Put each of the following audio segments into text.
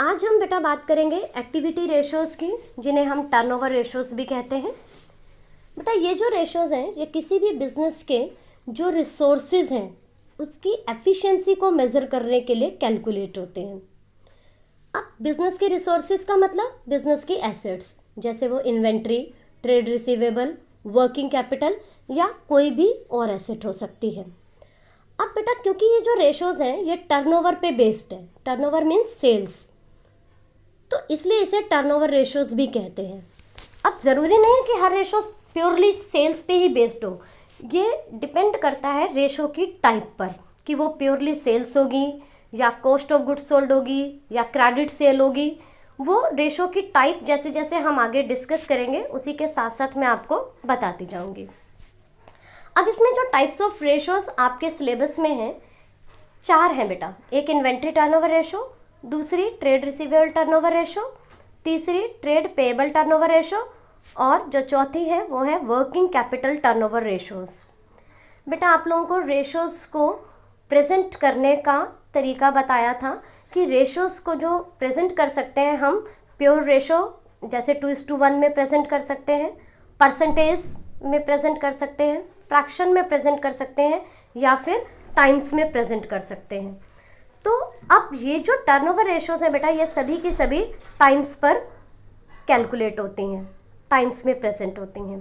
आज हम बेटा बात करेंगे एक्टिविटी रेशोज़ की, जिन्हें हम टर्नओवर रेशोज़ भी कहते हैं। बेटा ये जो रेशोज़ हैं ये किसी भी बिजनेस के जो रिसोर्सेज हैं उसकी एफिशिएंसी को मेज़र करने के लिए कैलकुलेट होते हैं। अब बिजनेस के रिसोर्सेज का मतलब बिजनेस की एसेट्स, जैसे वो inventory, trade receivable, working capital या कोई भी और एसेट हो सकती है। अब बेटा क्योंकि ये जो रेशोज़ हैं ये टर्नओवर पे बेस्ड है, टर्नओवर मीन्स सेल्स, तो इसलिए इसे टर्नओवर रेशोज़ भी कहते हैं। अब ज़रूरी नहीं है कि हर रेशो प्योरली सेल्स पे ही बेस्ड हो, ये डिपेंड करता है रेशो की टाइप पर कि वो प्योरली सेल्स होगी या कॉस्ट ऑफ गुड्स सोल्ड होगी या क्रेडिट सेल होगी। वो रेशो की टाइप जैसे जैसे हम आगे डिस्कस करेंगे उसी के साथ साथ मैं आपको बताती जाऊंगी। अब इसमें जो टाइप्स ऑफ रेशोज़ आपके सिलेबस में हैं 4 हैं बेटा। एक इन्वेंट्री टर्नओवर रेशो, दूसरी ट्रेड रिसीवेबल टर्नओवर रेशो, तीसरी ट्रेड पेएबल टर्नओवर रेशो और जो चौथी है वो है वर्किंग कैपिटल टर्नओवर रेशोज़। बेटा आप लोगों को रेशोज़ को प्रेजेंट करने का तरीका बताया था कि रेशोज़ को जो प्रेजेंट कर सकते हैं हम प्योर रेशो जैसे 2:1 में प्रेजेंट कर सकते हैं, परसेंटेज में प्रेजेंट कर सकते हैं, फ्रैक्शन में प्रेजेंट कर सकते हैं या फिर टाइम्स में प्रेजेंट कर सकते हैं। तो अब ये जो टर्नओवर रेशोज़ हैं बेटा ये सभी की सभी टाइम्स पर कैलकुलेट होती हैं, टाइम्स में प्रेजेंट होती हैं।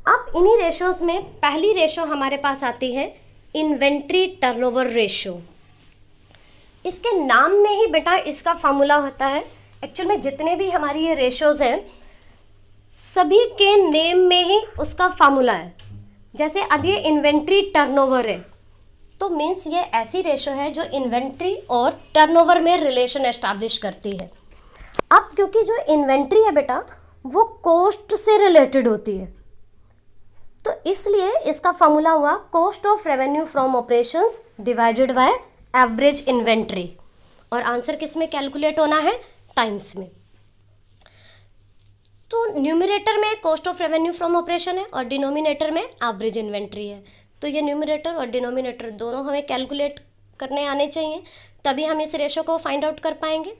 अब इन्हीं रेशोज़ में पहली रेशो हमारे पास आती है इन्वेंट्री टर्नओवर रेशो। इसके नाम में ही बेटा इसका फार्मूला होता है। एक्चुअल में जितने भी हमारी ये रेशोज़ हैं सभी के नेम में ही उसका फार्मूला है। जैसे अब ये इन्वेंट्री टर्नओवर है तो मीन्स ये ऐसी रेशो है जो इन्वेंट्री और टर्नओवर में रिलेशन एस्टैब्लिश करती है। अब क्योंकि जो इन्वेंट्री है बेटा वो कॉस्ट से रिलेटेड होती है तो इसलिए इसका फार्मूला हुआ cost of revenue from operations divided by average inventory, और आंसर किस में कैलकुलेट होना है? टाइम्स में। तो न्यूमरेटर में cost of revenue from operation है और डिनोमिनेटर में एवरेज इन्वेंट्री है। तो ये न्यूमरेटर और डिनोमिनेटर दोनों हमें कैलकुलेट करने आने चाहिए, तभी हम इस रेशो को फाइंड आउट कर पाएंगे।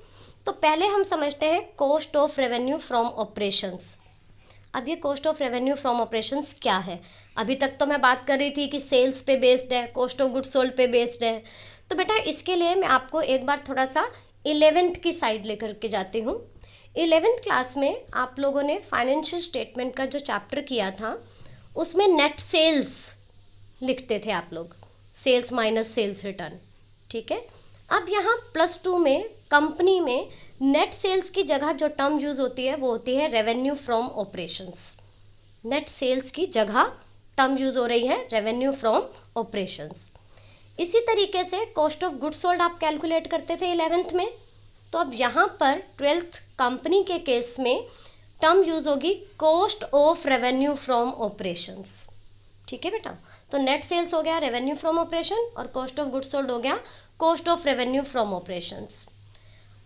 तो पहले हम समझते हैं cost of revenue from operations. अब ये cost of revenue from operations क्या है? अभी तक तो मैं बात कर रही थी कि सेल्स पे बेस्ड है, कॉस्ट ऑफ गुड्स सोल्ड पे बेस्ड है। तो बेटा इसके लिए मैं आपको एक बार थोड़ा सा 11th की साइड लेकर के जाती हूँ। 11th क्लास में आप लोगों ने फाइनेंशियल स्टेटमेंट का जो चैप्टर किया था उसमें नेट सेल्स लिखते थे आप लोग, सेल्स माइनस सेल्स रिटर्न, ठीक है। अब यहाँ +2 में कंपनी में नेट सेल्स की जगह जो टर्म यूज़ होती है वो होती है revenue from operations. Net sales की जगह टर्म यूज़ हो रही है रेवेन्यू फ्रॉम ऑपरेशंस। इसी तरीके से कॉस्ट ऑफ गुड्स सोल्ड आप कैलकुलेट करते थे 11th में। तो अब यहाँ पर 12th कंपनी के केस में टर्म यूज़ होगी cost of revenue from operations, ठीक है बेटा। तो नेट सेल्स हो गया रेवेन्यू फ्रॉम ऑपरेशन और कॉस्ट ऑफ गुड्स सोल्ड हो गया cost of revenue from operations.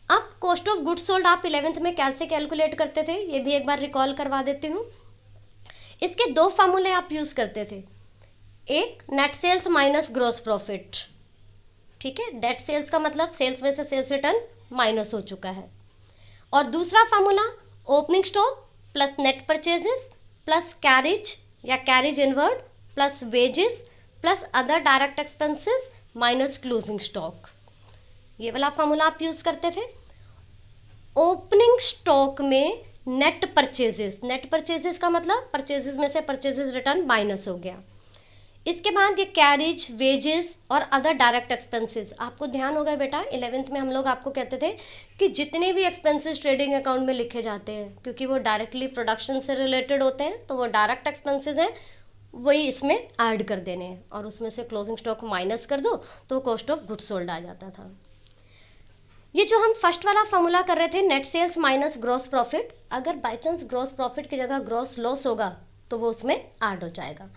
अब कॉस्ट ऑफ गुड्स सोल्ड आप 11th में कैसे कैलकुलेट करते थे ये भी एक बार रिकॉल करवा देती हूँ। इसके 2 फार्मूले आप यूज़ करते थे। एक net sales minus gross profit, ठीक है। नेट सेल्स का मतलब सेल्स में से सेल्स रिटर्न माइनस हो चुका है। और दूसरा formula opening stock plus net purchases plus carriage या carriage inward plus wages plus other direct expenses minus closing stock, ये वाला फार्मूला आप यूज़ करते थे। ओपनिंग स्टॉक में नेट परचेजेस का मतलब परचेजेस में से परचेजेस रिटर्न माइनस हो गया। इसके बाद ये कैरेज, वेजेस और अदर डायरेक्ट एक्सपेंसेस। आपको ध्यान होगा बेटा 11th में हम लोग आपको कहते थे कि जितने भी एक्सपेंसेस ट्रेडिंग अकाउंट में लिखे जाते हैं क्योंकि वो डायरेक्टली प्रोडक्शन से रिलेटेड होते हैं तो वो डायरेक्ट एक्सपेंसेस हैं वही इसमें ऐड कर देने हैं और उसमें से क्लोजिंग स्टॉक माइनस कर दो तो कॉस्ट ऑफ गुड्स सोल्ड आ जाता था। ये जो हम फर्स्ट वाला फार्मूला कर रहे थे net sales minus gross profit, अगर बाई चांस ग्रॉस प्रॉफिट की जगह ग्रॉस लॉस होगा तो वो उसमें ऐड हो जाएगा।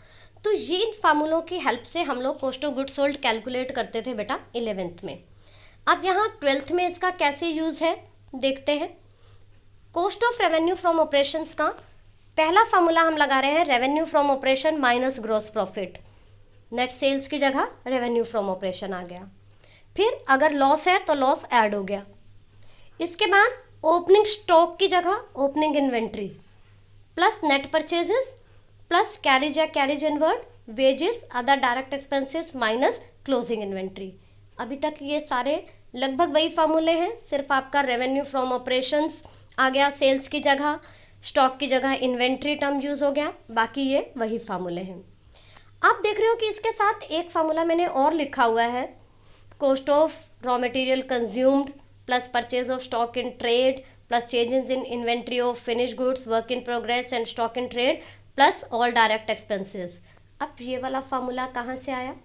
तो ये इन फार्मूलों की हेल्प से हम लोग cost of goods sold calculate करते थे बेटा 11th में। अब यहाँ 12th में इसका कैसे यूज़ है देखते हैं। Cost of revenue from operations का पहला फार्मूला हम लगा रहे हैं revenue from operation minus gross profit. Net sales की जगह रेवेन्यू फ्रॉम ऑपरेशन आ गया। फिर अगर लॉस है तो लॉस ऐड हो गया। इसके बाद ओपनिंग स्टॉक की जगह opening inventory plus net purchases plus carriage या carriage inward wages other direct expenses minus closing inventory. अभी तक ये सारे लगभग वही फार्मूले हैं, सिर्फ आपका रेवेन्यू फ्रॉम ऑपरेशंस आ गया सेल्स की जगह, स्टॉक की जगह इन्वेंट्री टर्म यूज हो गया, बाकी ये वही फार्मूले हैं। आप देख रहे हो कि इसके साथ एक फार्मूला मैंने और लिखा हुआ है, cost of raw material consumed plus purchase of stock in trade plus changes in inventory of finish goods work in progress and stock in trade plus all direct expenses. अब ये वाला फार्मूला कहाँ से आया?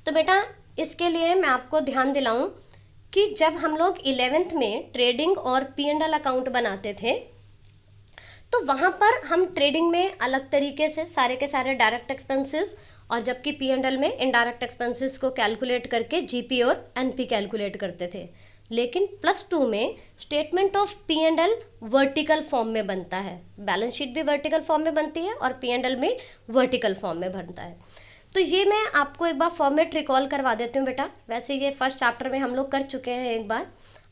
तो बेटा इसके लिए मैं आपको ध्यान दिलाऊं कि जब हम लोग 11th में ट्रेडिंग और P&L अकाउंट बनाते थे तो वहाँ पर हम ट्रेडिंग में अलग तरीके से सारे के सारे डायरेक्ट एक्सपेंसेस और जबकि P&L में इनडायरेक्ट एक्सपेंसेस को कैलकुलेट करके GP और NP कैलकुलेट करते थे। लेकिन +2 में statement of P&L vertical form में बनता है, बैलेंस शीट भी वर्टिकल फॉर्म में बनती है और P&L भी वर्टिकल फॉर्म में बनता है। तो ये मैं आपको एक बार फॉर्मेट रिकॉल करवा देती हूँ बेटा, वैसे ये फर्स्ट चैप्टर में हम लोग कर चुके हैं एक बार।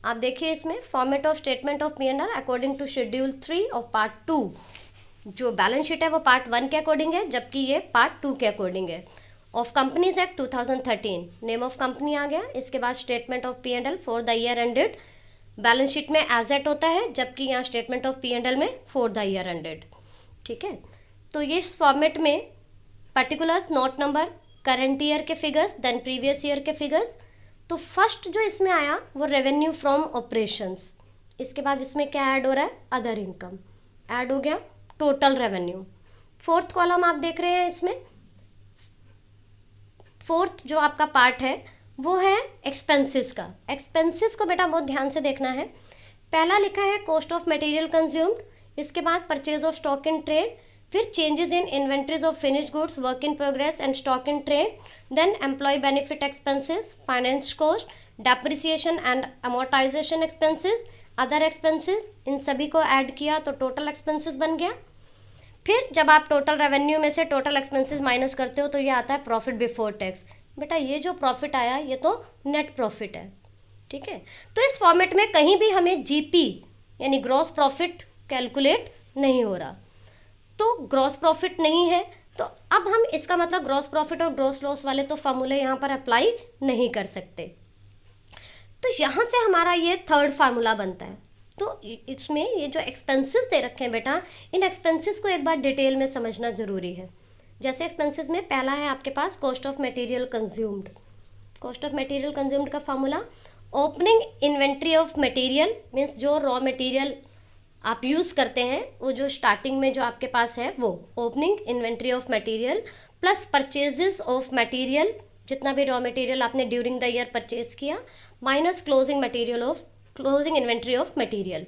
आप देखिए इसमें format of statement of P&L according to schedule 3 और पार्ट 2। जो बैलेंस शीट है वो पार्ट 1 के अकॉर्डिंग है, जबकि ये पार्ट 2 के अकॉर्डिंग है। Of companies act 2013 name of company आ गया, इसके बाद statement of P&L for the year ended, balance sheet में एज एट होता है जबकि यहाँ स्टेटमेंट ऑफ P&L में फॉर द ईयर एंडेड। ठीक है, तो ये इस फॉर्मेट में particulars, note number, current year के फिगर्स, देन प्रीवियस ईयर के फिगर्स। तो फर्स्ट जो इसमें आया वो रेवेन्यू फ्रॉम ऑपरेशंस, इसके बाद इसमें क्या ऐड हो रहा है? अदर इनकम ऐड हो गया, टोटल रेवेन्यू। फोर्थ कॉलम आप देख रहे हैं, इसमें फोर्थ जो आपका पार्ट है वो है एक्सपेंसेस का। एक्सपेंसेस को बेटा बहुत ध्यान से देखना है। पहला लिखा है कॉस्ट ऑफ मटेरियल कंज्यूम्ड, इसके बाद purchase of stock in trade, फिर changes in inventories of finish goods, work in progress and stock in trade, then employ benefit expenses, finance cost, depreciation and amortisation expenses, other expenses, इन सभी को add किया तो total expenses बन गया। फिर जब आप टोटल रेवेन्यू में से टोटल एक्सपेंसेस माइनस करते हो तो ये आता है प्रॉफिट बिफोर टैक्स। बेटा ये जो प्रॉफिट आया ये तो नेट प्रॉफिट है। ठीक है, तो इस फॉर्मेट में कहीं भी हमें GP यानी ग्रॉस प्रॉफिट कैलकुलेट नहीं हो रहा, तो ग्रॉस प्रॉफिट नहीं है, तो अब हम इसका मतलब ग्रॉस प्रॉफिट और ग्रॉस लॉस वाले तो फॉर्मूले यहाँ पर अप्लाई नहीं कर सकते। तो यहाँ से हमारा ये थर्ड फार्मूला बनता है। तो इसमें ये जो एक्सपेंसेस दे रखे हैं बेटा, इन एक्सपेंसेस को एक बार डिटेल में समझना ज़रूरी है। जैसे एक्सपेंसेस में पहला है आपके पास cost of material consumed. Cost of material consumed का formula opening inventory of material, means जो रॉ मटेरियल आप यूज़ करते हैं वो जो स्टार्टिंग में जो आपके पास है वो opening inventory of material plus purchases of material, जितना भी रॉ मटेरियल आपने ड्यूरिंग द ईयर परचेज किया, minus closing inventory of material.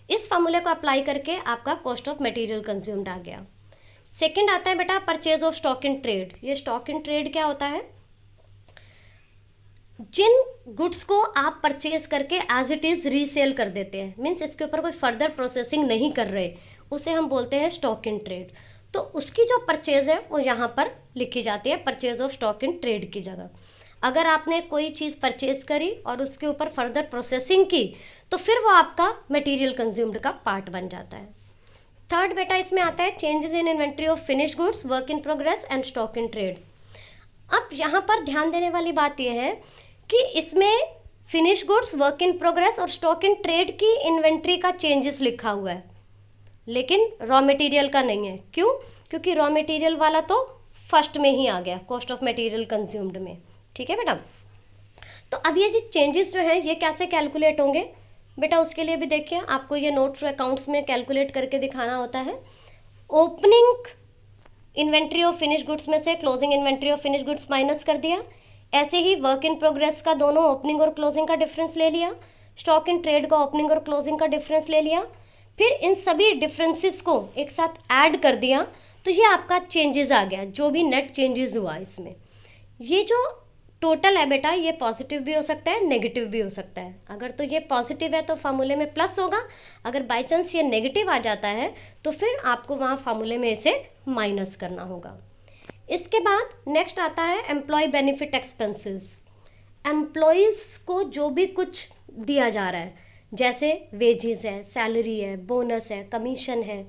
इस फार्मूले को अप्लाई करके आपका कॉस्ट ऑफ मटेरियल कंज्यूम्ड आ गया। सेकंड आता है बेटा purchase of stock in trade. ये स्टॉक इन ट्रेड क्या होता है? जिन गुड्स को आप परचेज करके एज इट इज़ रीसेल कर देते हैं, मीन्स इसके ऊपर कोई फर्दर प्रोसेसिंग नहीं कर रहे, उसे हम बोलते हैं स्टॉक इन ट्रेड। तो उसकी जो परचेज है वो यहाँ पर लिखी जाती है purchase of stock in trade की जगह। अगर आपने कोई चीज़ परचेज करी और उसके ऊपर फर्दर प्रोसेसिंग की तो फिर वो आपका मटेरियल कंज्यूम्ड का पार्ट बन जाता है। थर्ड बेटा इसमें आता है changes in inventory of finish goods, work in progress and stock in trade. अब यहाँ पर ध्यान देने वाली बात यह है कि इसमें finish goods, work in progress और स्टॉक इन ट्रेड की इन्वेंट्री का चेंजेस लिखा हुआ है, लेकिन रॉ मटेरियल का नहीं है। क्यों? क्योंकि रॉ मटेरियल वाला तो फर्स्ट में ही आ गया कॉस्ट ऑफ मटेरियल कंज्यूम्ड में। ठीक है बेटा, तो अब ये जो चेंजेस जो हैं ये कैसे कैलकुलेट होंगे बेटा, उसके लिए भी देखिए आपको ये नोट अकाउंट्स में कैलकुलेट करके दिखाना होता है। Opening inventory of finish goods में से closing inventory of finish goods minus कर दिया, ऐसे ही वर्क इन प्रोग्रेस का दोनों ओपनिंग और क्लोजिंग का डिफरेंस ले लिया, स्टॉक इन ट्रेड का ओपनिंग और क्लोजिंग का डिफरेंस ले लिया, फिर इन सभी डिफरेंसेस को एक साथ ऐड कर दिया, तो ये आपका चेंजेस आ गया, जो भी नेट चेंजेस हुआ इसमें। ये जो टोटल है बेटा ये पॉजिटिव भी हो सकता है, नेगेटिव भी हो सकता है। अगर तो ये पॉजिटिव है तो फार्मूले में प्लस होगा, अगर बाई चांस ये नेगेटिव आ जाता है तो फिर आपको वहाँ फार्मूले में इसे माइनस करना होगा। इसके बाद नेक्स्ट आता है एम्प्लॉय बेनिफिट एक्सपेंसेस। एम्प्लॉयज़ को जो भी कुछ दिया जा रहा है, जैसे वेजेस है, सैलरी है, बोनस है, कमीशन है।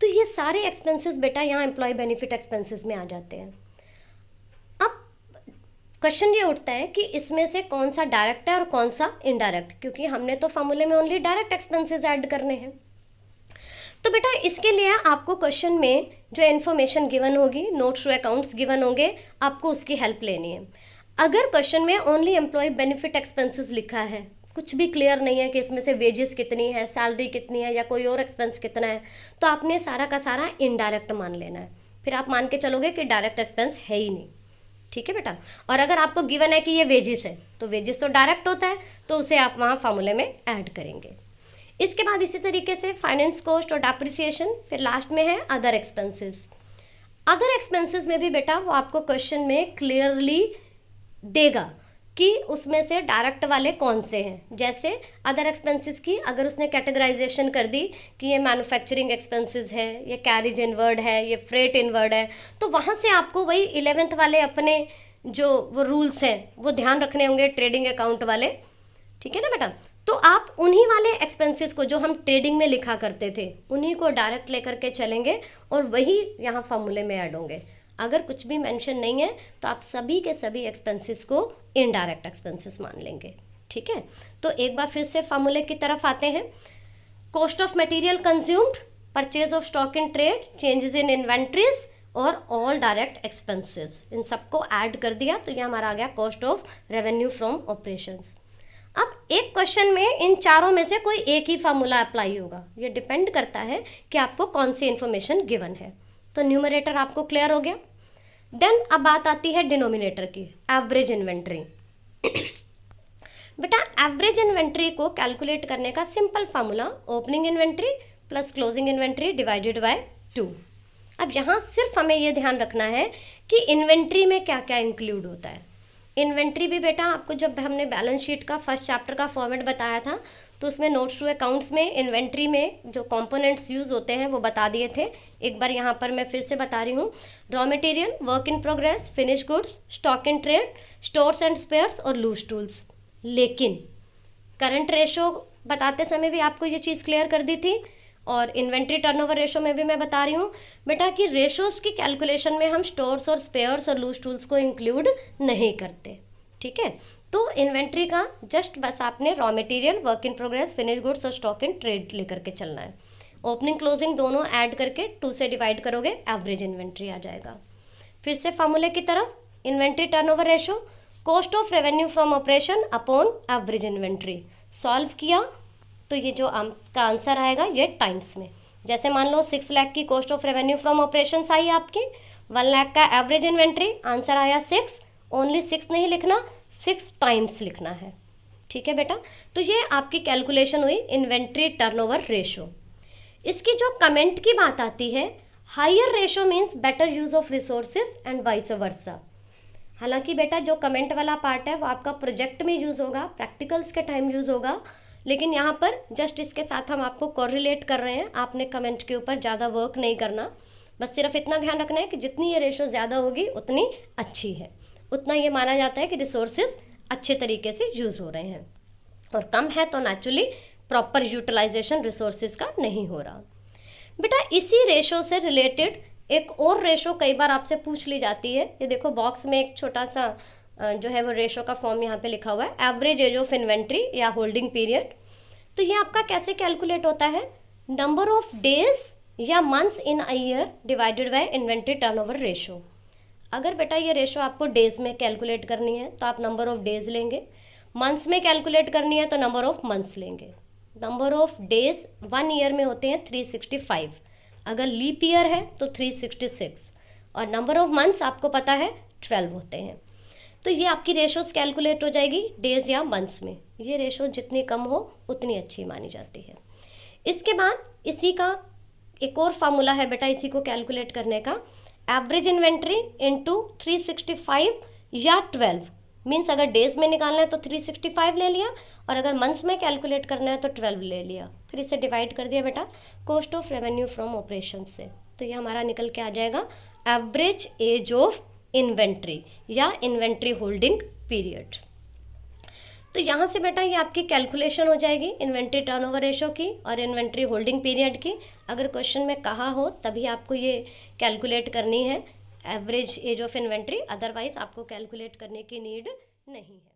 तो ये सारे एक्सपेंसेस बेटा यहाँ एम्प्लॉय बेनिफिट एक्सपेंसेस में आ जाते हैं। अब क्वेश्चन ये उठता है कि इसमें से कौन सा डायरेक्ट है और कौन सा इनडायरेक्ट, क्योंकि हमने तो फॉर्मूले में ओनली डायरेक्ट एक्सपेंसेस ऐड करने हैं। तो बेटा इसके लिए आपको क्वेश्चन में जो इन्फॉर्मेशन गिवन होगी, नोट्स टू अकाउंट्स गिवन होंगे, आपको उसकी हेल्प लेनी है। अगर क्वेश्चन में ओनली एम्प्लॉय बेनिफिट एक्सपेंसेस लिखा है, कुछ भी क्लियर नहीं है कि इसमें से वेजेस कितनी है, सैलरी कितनी है या कोई और एक्सपेंस कितना है, तो आपने सारा का सारा इनडायरेक्ट मान लेना है। फिर आप मान के चलोगे कि डायरेक्ट एक्सपेंस है ही नहीं। ठीक है बेटा। और अगर आपको गिवन है कि ये वेजेस है, तो वेजेस तो डायरेक्ट होता है, तो उसे आप वहाँ फॉर्मूले में ऐड करेंगे। इसके बाद इसी तरीके से फाइनेंस कॉस्ट और डेप्रिसिएशन, फिर लास्ट में है अदर एक्सपेंसेस। अदर एक्सपेंसेस में भी बेटा वो आपको क्वेश्चन में क्लियरली देगा कि उसमें से डायरेक्ट वाले कौन से हैं। जैसे अदर एक्सपेंसेस की अगर उसने कैटेगराइजेशन कर दी कि ये मैन्युफैक्चरिंग एक्सपेंसेस है, ये कैरिज इनवर्ड है, ये फ्रेट इनवर्ड है, तो वहाँ से आपको वही 11th वाले अपने जो वो रूल्स हैं वो ध्यान रखने होंगे, ट्रेडिंग अकाउंट वाले। ठीक है ना बेटा। तो आप उन्हीं वाले एक्सपेंसेस को जो हम ट्रेडिंग में लिखा करते थे उन्हीं को डायरेक्ट लेकर के चलेंगे और वही यहाँ फॉर्मूले में ऐड होंगे। अगर कुछ भी मेंशन नहीं है तो आप सभी के सभी एक्सपेंसेस को इनडायरेक्ट एक्सपेंसेस मान लेंगे। ठीक है। तो एक बार फिर से फॉर्मूले की तरफ आते हैं। Cost of material consumed, purchase of stock in trade, changes in inventories और ऑल डायरेक्ट एक्सपेंसेस, इन सबको ऐड कर दिया तो ये हमारा आ गया cost of revenue from operations. अब एक क्वेश्चन में इन चारों में से कोई एक ही फार्मूला अप्लाई होगा, ये डिपेंड करता है कि आपको कौन सी इन्फॉर्मेशन गिवन है। तो न्यूमरेटर आपको क्लियर हो गया। देन अब बात आती है डिनोमिनेटर की, एवरेज इन्वेंट्री। बेटा एवरेज इन्वेंट्री को कैलकुलेट करने का simple formula opening inventory plus closing inventory divided by 2। अब यहाँ सिर्फ हमें ये ध्यान रखना है कि इन्वेंट्री में क्या क्या इंक्लूड होता है। इन्वेंट्री भी बेटा आपको जब हमने बैलेंस शीट का फर्स्ट चैप्टर का फॉर्मेट बताया था तो उसमें नोट्स टू अकाउंट्स में इन्वेंट्री में जो कंपोनेंट्स यूज़ होते हैं वो बता दिए थे। एक बार यहाँ पर मैं फिर से बता रही हूँ। Raw material, work in progress, finish goods, stock in trade, stores and spheres और लूज टूल्स। लेकिन करंट रेशो बताते समय भी आपको ये चीज़ क्लियर कर दी थी और इन्वेंट्री टर्नओवर रेशो में भी मैं बता रही हूँ बेटा कि रेशोज़ की कैलकुलेशन में हम स्टोर्स और स्पेयर्स और लूज टूल्स को इंक्लूड नहीं करते। ठीक है। तो इन्वेंट्री का जस्ट बस आपने raw material, work in progress, finish goods और स्टॉक इन ट्रेड लेकर के चलना है। ओपनिंग क्लोजिंग दोनों ऐड करके 2 से डिवाइड करोगे, एवरेज इन्वेंट्री आ जाएगा। फिर से फार्मूले की तरफ, inventory turnover ratio, cost of revenue from operation upon average inventory. Solve किया तो ये जो आपका आंसर आएगा ये टाइम्स में, जैसे मान लो 6 लाख की cost of revenue from operations आई आपकी, 1 लाख का एवरेज इन्वेंट्री, आंसर आया 6। ओनली 6 नहीं लिखना, 6 टाइम्स लिखना है। ठीक है बेटा। तो ये आपकी कैलकुलेशन हुई इन्वेंट्री टर्नओवर रेशो। इसकी जो कमेंट की बात आती है, higher ratio means better use of resources and vice versa. हालांकि बेटा जो कमेंट वाला पार्ट है वो आपका प्रोजेक्ट में यूज़ होगा, प्रैक्टिकल्स के टाइम यूज़ होगा, लेकिन यहाँ पर जस्ट इसके साथ हम आपको कोरिलेट कर रहे हैं। आपने कमेंट के ऊपर ज़्यादा वर्क नहीं करना, बस सिर्फ इतना ध्यान रखना है कि जितनी ये रेशो ज़्यादा होगी उतनी अच्छी है, उतना ये माना जाता है कि रिसोर्सेज अच्छे तरीके से यूज़ हो रहे हैं, और कम है तो नेचुरली प्रॉपर यूटिलाइजेशन रिसोर्सेज का नहीं हो रहा। बेटा इसी रेशो से रिलेटेड एक और रेशो कई बार आपसे पूछ ली जाती है। ये देखो बॉक्स में एक छोटा सा जो है वो रेशो का फॉर्म यहाँ पे लिखा हुआ है, एवरेज एज ऑफ इन्वेंट्री या होल्डिंग पीरियड। तो ये आपका कैसे कैलकुलेट होता है, नंबर ऑफ डेज या months in a year divided by inventory turnover ratio. अगर बेटा ये रेशो आपको डेज में कैलकुलेट करनी है तो आप नंबर ऑफ डेज लेंगे, मंथ्स में कैलकुलेट करनी है तो नंबर ऑफ मंथ्स लेंगे। नंबर ऑफ डेज 1 ईयर में होते हैं 365, अगर लीप ईयर है तो 366, और नंबर ऑफ मंथ्स आपको पता है 12 होते हैं। तो ये आपकी रेशोज कैलकुलेट हो जाएगी डेज या मंथ्स में। ये रेशो जितनी कम हो उतनी अच्छी मानी जाती है। इसके बाद इसी का एक और फार्मूला है बेटा इसी को कैलकुलेट करने का, एवरेज इन्वेंट्री इंटू 365 या 12, मीन्स अगर डेज में निकालना है तो 365 ले लिया, और अगर मंथ्स में कैलकुलेट करना है तो 12 ले लिया, फिर इसे डिवाइड कर दिया बेटा cost of revenue from operation से। तो ये हमारा निकल के आ जाएगा एवरेज एज ऑफ इन्वेंट्री या इन्वेंट्री होल्डिंग पीरियड। तो यहाँ से बेटा ये आपकी कैलकुलेशन हो जाएगी इन्वेंट्री टर्नओवर रेशो की और इन्वेंट्री होल्डिंग पीरियड की। अगर क्वेश्चन में कहा हो तभी आपको ये कैलकुलेट करनी है average age of inventory, otherwise आपको कैलकुलेट करने की नीड नहीं है।